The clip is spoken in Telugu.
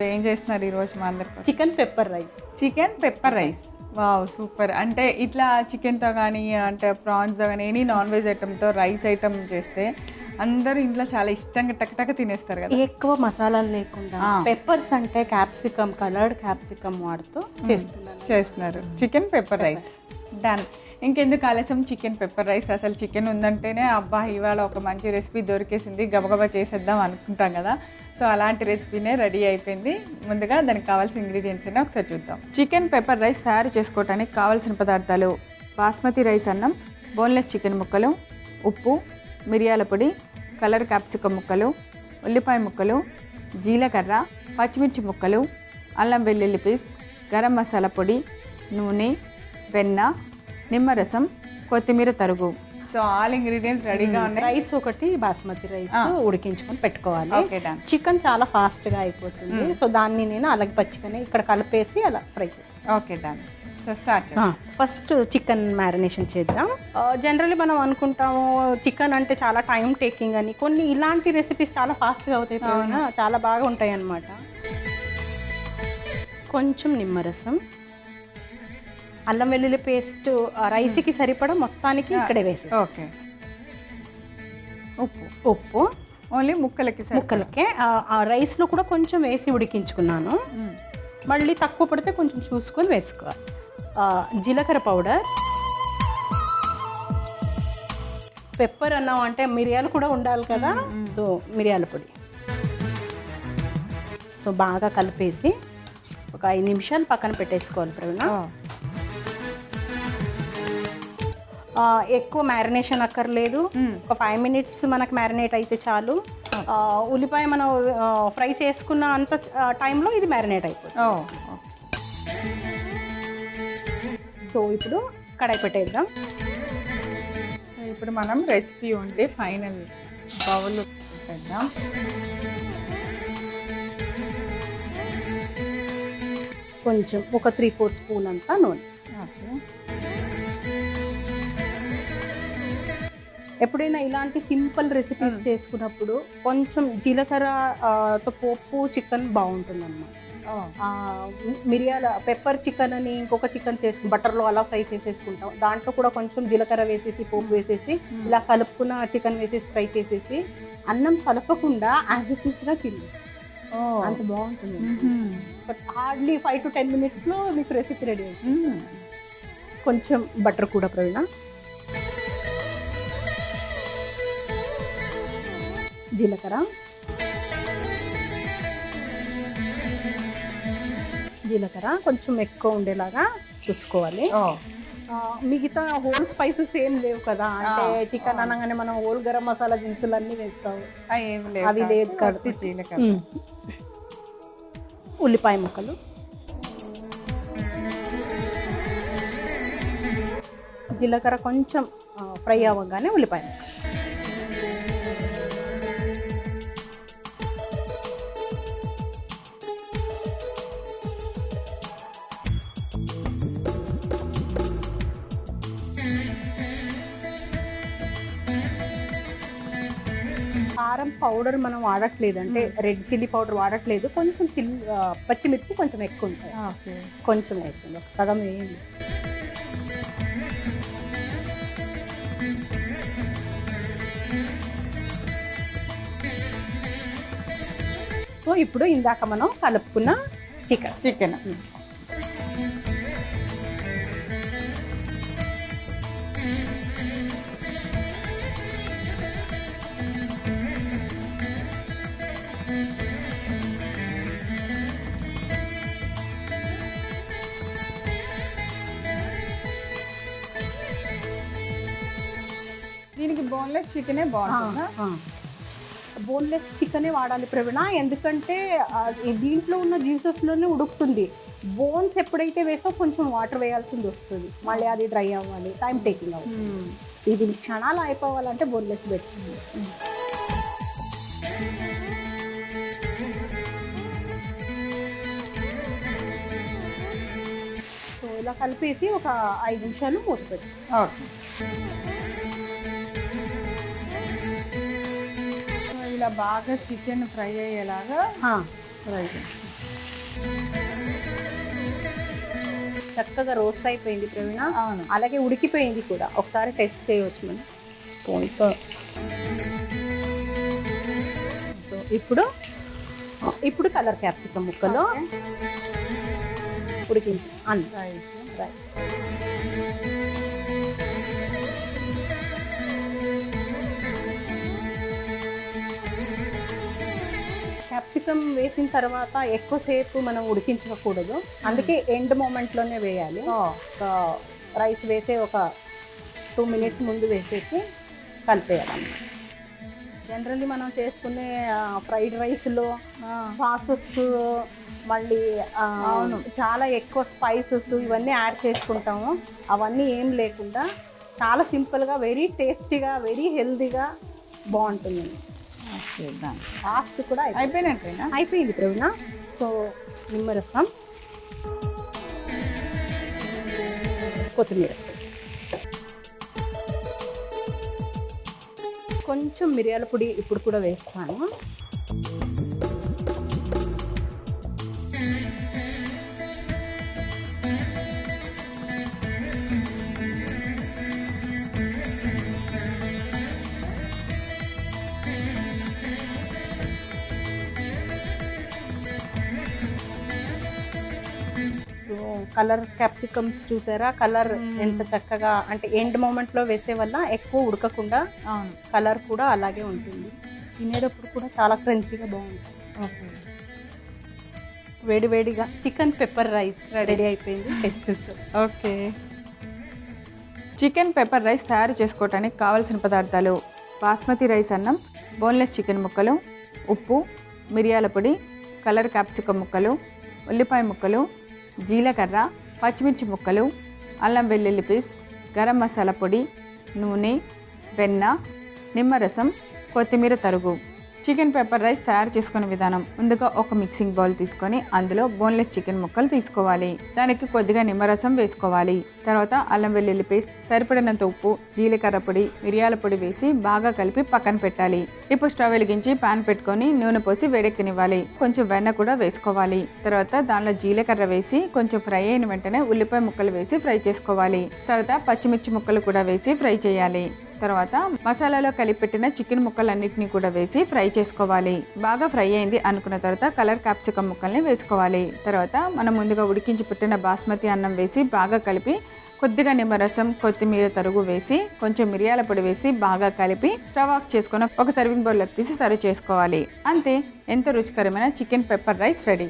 ఏం చేస్తున్నారు ఈరోజు మా అందరికి? Chicken pepper rice. Chicken pepper rice, wow super. అంటే ఇట్లా చికెన్తో కానీ అంటే ప్రాన్స్తో కానీ ఎనీ నాన్ వెజ్ ఐటమ్తో రైస్ ఐటమ్ చేస్తే అందరూ ఇంట్లో చాలా ఇష్టంగా టక్ తినేస్తారు కదా. ఎక్కువ మసాలాలు లేకుండా పెప్పర్స్ అంటే క్యాప్సికమ్, కలర్డ్ క్యాప్సికమ్ వాడుతూ చేస్తున్నారు చికెన్ పెప్పర్ రైస్. డన్. ఇంకెందుకు ఆలస్యం, చికెన్ పెప్పర్ రైస్. అసలు చికెన్ ఉందంటేనే అబ్బా ఇవాళ ఒక మంచి రెసిపీ దొరికేసింది, గబగబా చేసేద్దాం అనుకుంటాం కదా. సో అలాంటి రెసిపీనే రెడీ అయిపోయింది. ముందుగా దానికి కావాల్సిన ఇంగ్రీడియంట్స్ అన్నీ ఒకసారి చూద్దాం. చికెన్ పెప్పర్ రైస్ తయారు చేసుకోవడానికి కావాల్సిన పదార్థాలు: బాస్మతి రైస్ అన్నం, బోన్లెస్ చికెన్ ముక్కలు, ఉప్పు, మిరియాల పొడి, కలర్ క్యాప్సికమ్ ముక్కలు, ఉల్లిపాయ ముక్కలు, జీలకర్ర, పచ్చిమిర్చి ముక్కలు, అల్లం వెల్లుల్లి పేస్ట్, గరం మసాలా పొడి, నూనె, వెన్న, నిమ్మరసం, కొత్తిమీర తరుగు. సో ఆల్ ఇంగ్రీడియంట్స్ రెడీగా ఉన్నాయి. రైస్ ఒకటి బాస్మతి రైస్ ఉడికించుకొని పెట్టుకోవాలి. చికెన్ చాలా ఫాస్ట్గా అయిపోతుంది. సో దాన్ని నేను అలాగే పచ్చికనే ఇక్కడ కలిపేసి అలా ఫ్రై చేస్తాను. Okay done. So start. First chicken marination చేద్దాం. జనరల్లీ మనం అనుకుంటాము చికెన్ అంటే చాలా టైం టేకింగ్ అని. కొన్ని ఇలాంటి రెసిపీస్ చాలా ఫాస్ట్గా అవుతాయి, చాలా బాగా ఉంటాయి అన్నమాట. కొంచెం నిమ్మరసం, అల్లం వెల్లుల్లి పేస్ట్ రైస్కి సరిపడా మొత్తానికి ఇక్కడే వేసి. ఓకే. ఉప్పు ఓన్లీ ముక్కలకే. రైస్లో కూడా కొంచెం వేసి ఉడికించుకున్నాను. మళ్ళీ తక్కువ పడితే కొంచెం చూసుకొని వేసుకోవాలి. జీలకర్ర పౌడర్, పెప్పర్ అన్నాం అంటే మిరియాలు కూడా ఉండాలి కదా. సో మిరియాల పొడి. సో బాగా కలిపేసి ఒక 5 నిమిషాలు పక్కన పెట్టేసుకోవాలి ప్రవీణ. ఎక్కువ మ్యారినేషన్ అక్కర్లేదు, ఒక 5 మినిట్స్ మనకు మ్యారినేట్ అయితే చాలు. ఉల్లిపాయ మనం ఫ్రై చేసుకున్న అంత టైంలో ఇది మ్యారినేట్ అయిపోతుంది. సో ఇప్పుడు కడాయి పెట్టేద్దాం. ఇప్పుడు మనం రెసిపీ ఉంటే ఫైనల్ బౌల్ పెట్టేద్దాం. కొంచెం ఒక 3-4 స్పూన్ అంతా నూనె. ఓకే. ఎప్పుడైనా ఇలాంటి సింపుల్ రెసిపీస్ చేసుకున్నప్పుడు కొంచెం జీలకర్రతో పోపు చికెన్ బాగుంటుంది అన్నమాట. మిరియాల పెప్పర్ చికెన్ అని ఇంకొక చికెన్ చేసుకుని బటర్లో అలా ఫ్రై చేసేసుకుంటాం. దాంట్లో కూడా కొంచెం జీలకర్ర వేసేసి పోపు వేసేసి ఇలా కలుపుకున్న చికెన్ వేసేసి ఫ్రై చేసేసి అన్నం కలపకుండా యాజ్ ఇట్ ఈస్గా తింది. అంత బాగుంటుంది. బట్ హార్డ్లీ 5 to 10 మినిట్స్లో మీకు రెసిపీ రెడీ అవుతుంది. కొంచెం బటర్ కూడా ప్రవీణ. జీలకర్ర కొంచెం ఎక్కువ ఉండేలాగా చూసుకోవాలి. మిగతా హోల్ స్పైసెస్ ఏం లేవు కదా, అంటే చికెన్ అనగానే మనం హోల్ గరం మసాలా దినుసులు అన్నీ వేస్తాము, అవి లేదు కదా. ఉల్లిపాయ ముక్కలు, జీలకర్ర కొంచెం ఫ్రై అవ్వగానే ఉల్లిపాయ, కారం పౌడర్ మనం వాడట్లేదు, అంటే రెడ్ చిల్లీ పౌడర్ వాడట్లేదు. కొంచెం పచ్చిమిర్చి కొంచెం ఎక్కువ ఉంటాయి, కొంచెం వేస్తుంది, ఒక సగం వేయండి. సో ఇప్పుడు ఇందాక మనం కలుపుకున్న చికెన్ దీనికి బోన్లెస్ చికెనే బాగుంటుందా? బోన్లెస్ చికెనే వాడాలి ప్రవీణ, ఎందుకంటే దీంట్లో ఉన్న జ్యూసెస్లోనే ఉడుకుతుంది. బోన్స్ ఎప్పుడైతే వేసో కొంచెం వాటర్ వేయాల్సింది వస్తుంది, మళ్ళీ అది డ్రై అవ్వాలి, టైం టేకింగ్ అవ్వాలి. ఇది క్షణాలు అయిపోవాలంటే బోన్లెస్ పెట్టింది. సో ఇలా కలిపేసి ఒక 5 నిమిషాలు మూత పెట్టి. ఓకే. ఇలా బాగా చికెన్ ఫ్రై అయ్యేలాగా ఫ్రై చేస్తాం. చక్కగా రోస్ట్ అయిపోయింది ప్రవీణ. అవును. అలాగే ఉడికిపోయింది కూడా. ఒకసారి టెస్ట్ చేయవచ్చు మనం స్పూన్తో. సో ఇప్పుడు కలర్ క్యాప్సికమ్ ముక్కలు ఉడికించి అంత రైట్. క్యాప్సికమ్ వేసిన తర్వాత ఎక్కువసేపు మనం ఉడికించకూడదు, అందుకే ఎండ్ మూమెంట్లోనే వేయాలి. రైస్ వేసే ఒక 2 minutes ముందు వేసేసి కలిపేయాలి. జనరల్లీ మనం చేసుకునే ఫ్రైడ్ రైస్లో సాసెస్ మళ్ళీ చాలా ఎక్కువ స్పైసెస్ ఇవన్నీ యాడ్ చేసుకుంటాము. అవన్నీ ఏం లేకుండా చాలా సింపుల్గా, వెరీ టేస్టీగా, వెరీ హెల్తీగా బాగుంటుంది. ఫాస్ట్ కూడా అయిపోయింది ప్రవీణ. సో నిమ్మరసం, కొత్తిమీర, కొంచెం మిరియాల పొడి ఇప్పుడు కూడా వేస్తాను. కలర్ క్యాప్సికమ్స్ చూసారా, కలర్ ఎంత చక్కగా, అంటే ఎండ్ మూమెంట్లో వేసే వల్ల ఎక్కువ ఉడకకుండా కలర్ కూడా అలాగే ఉంటుంది. తినేటప్పుడు కూడా చాలా క్రంచీగా బాగుంటుంది. వేడివేడిగా చికెన్ పెప్పర్ రైస్ రెడీ అయిపోయింది. టెస్ట్ చేస్తారు. ఓకే, చికెన్ పెప్పర్ రైస్ తయారు చేసుకోవడానికి కావాల్సిన పదార్థాలు: బాస్మతి రైస్ అన్నం, బోన్లెస్ చికెన్ ముక్కలు, ఉప్పు, మిరియాల పొడి, కలర్ క్యాప్సికమ్ ముక్కలు, ఉల్లిపాయ ముక్కలు, జీలకర్ర, పచ్చిమిర్చి ముక్కలు, అల్లం వెల్లుల్లి పేస్ట్, గరం మసాలా పొడి, నూనె, వెన్న, నిమ్మరసం, కొత్తిమీర తరుగు. చికెన్ పెప్పర్ రైస్ తయారు చేసుకునే విధానం: ముందుగా ఒక మిక్సింగ్ బౌల్ తీసుకొని అందులో బోన్లెస్ చికెన్ ముక్కలు తీసుకోవాలి. దానికి కొద్దిగా నిమ్మరసం వేసుకోవాలి. తర్వాత అల్లం వెల్లుల్లి పేస్ట్, సరిపడినంత ఉప్పు, జీలకర్ర పొడి, మిరియాల పొడి వేసి బాగా కలిపి పక్కన పెట్టాలి. ఇప్పుడు స్టవ్ వెలిగించి పాన్ పెట్టుకొని నూనె పోసి వేడెక్కనివ్వాలి. కొంచెం వెన్న కూడా వేసుకోవాలి. తర్వాత దానిలో జీలకర్ర వేసి కొంచెం ఫ్రై అయిన వెంటనే ఉల్లిపాయ ముక్కలు వేసి ఫ్రై చేసుకోవాలి. తర్వాత పచ్చిమిర్చి ముక్కలు కూడా వేసి ఫ్రై చేయాలి. తర్వాత మసాలాలో కలిపి పెట్టిన చికెన్ ముక్కలన్నిటినీ కూడా వేసి ఫ్రై చేసుకోవాలి. బాగా ఫ్రై అయింది అనుకున్న తర్వాత కలర్ క్యాప్సికమ్ ముక్కల్ని వేసుకోవాలి. తర్వాత మనం ముందుగా ఉడికించి పెట్టిన బాస్మతి అన్నం వేసి బాగా కలిపి కొద్దిగా నిమ్మరసం, కొత్తిమీర తరుగు వేసి కొంచెం మిరియాల పొడి వేసి బాగా కలిపి స్టవ్ ఆఫ్ చేసుకొని ఒక సర్వింగ్ బౌల్లోకి తీసి సర్వ్ చేసుకోవాలి. అంతే, ఎంతో రుచికరమైన చికెన్ పెప్పర్ రైస్ రెడీ.